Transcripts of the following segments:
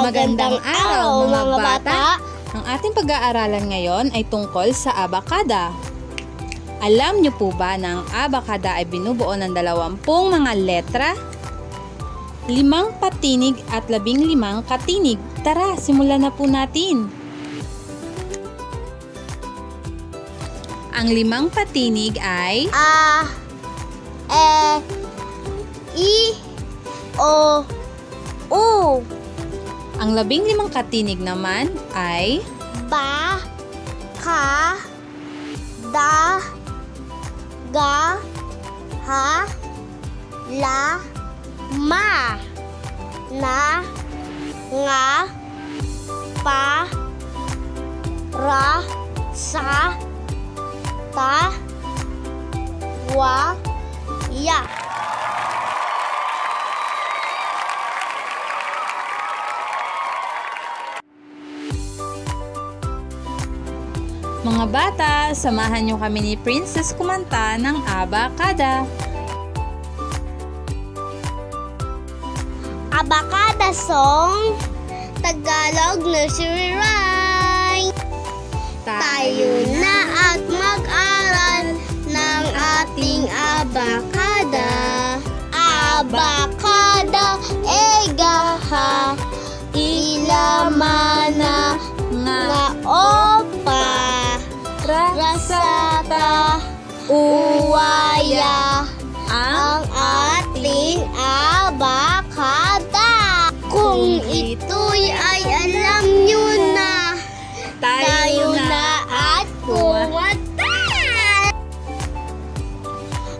Magandang araw mga bata! Ang ating pag-aaralan ngayon ay tungkol sa abakada. Alam niyo po ba na ang abakada ay binubuo ng 20 mga letra, 5 patinig at 15 katinig? Tara, simulan na po natin! Ang 5 patinig ay A, E, I, O, U. Ang 15 katinig naman ay Ba, Ka, Da, Ga, Ha, La, Ma, Na, Nga, Pa, Ra, Sa, Ta, Wa, Ya. Mga bata, samahan niyo kami ni Princess kumanta ng abakada. Abakada Song, Tagalog Nursery Rhyme. Tayo na at mag-aral ng ating abakada. Abakada, egaha, ilamana, nga opa, rasata, uwaya, ang ating abakada. Kung ito'y ay alam nyo na, tayo na at kumanta.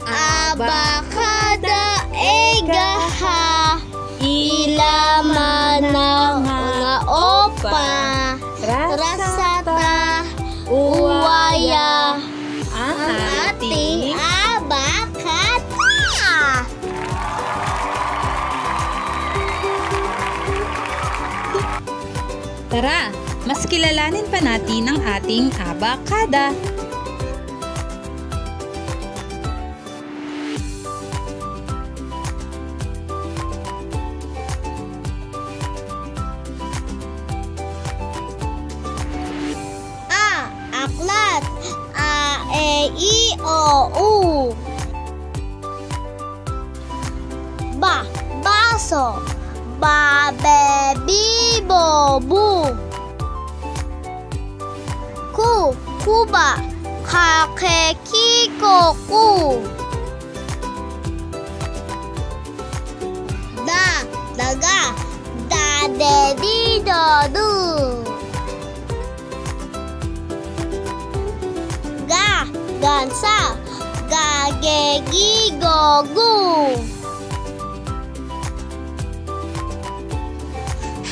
Abakada, egaha, ilamana, nga opa, rasata, uwaya, ang ating abakada. Tara, mas kilalanin pa natin ang ating abakada. A, aklat. A, E, I, O, U. Ba, baso. Ba, be, bi, bo, bu. Ku, kuba. Ka, ke, ki, ko, ku. Da, daga. Da, de, di, do, du. Ga, gansa. Ga, ge, gi, go, gu.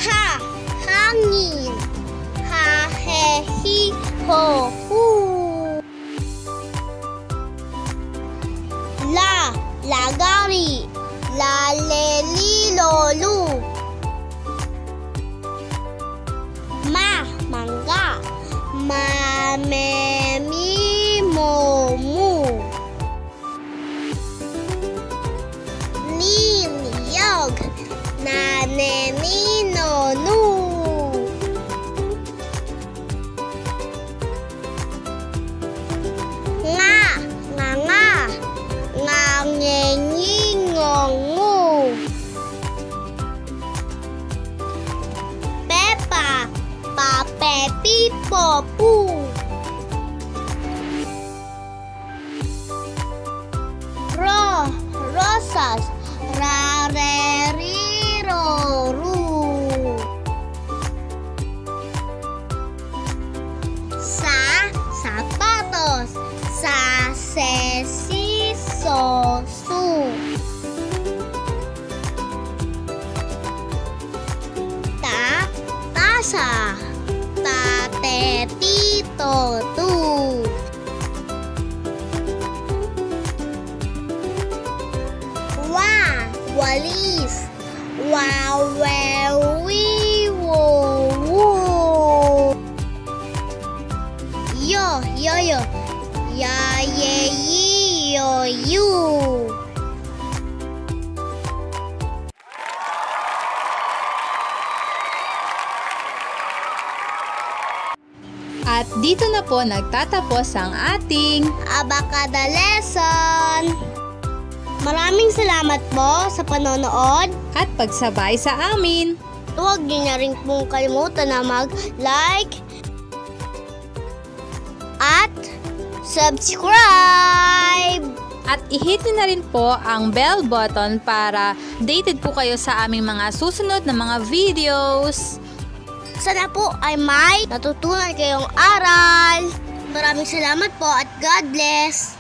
Ha, hangin. Ha, he, hi, ho, hu. La, lagari. La, le, li, lo, lu. Ma, mangga. Ma, me, mi, mo, mu. Ni, niyog. Na, ne, ni, no, nu. Nga, nga, nga. Nga, nge, ngi, ngo, ngu. Pepa, pa, pe, pi, po, pu. Ro, rosas. Ra, re, ri, ro, ru. Sa, sapatos. Sa, se, si, so, su. Ta, tasa. Ta, te, ti, to, tu. Wa, walis. Wa, we, wi, wo, wu. Yo, yo, yo. Ya, ye, yi, yo, yu. At dito na po nagtatapos ang ating Abacada lesson. Maraming salamat po sa panonood. at pagsabay sa amin. Huwag niyo na rin pong kalimutan na mag-like at subscribe. At i-hit nyo na rin po ang bell button para updated po kayo sa aming mga susunod na mga videos. Sana po ay may natutunan kayong aral. Maraming salamat po at God bless.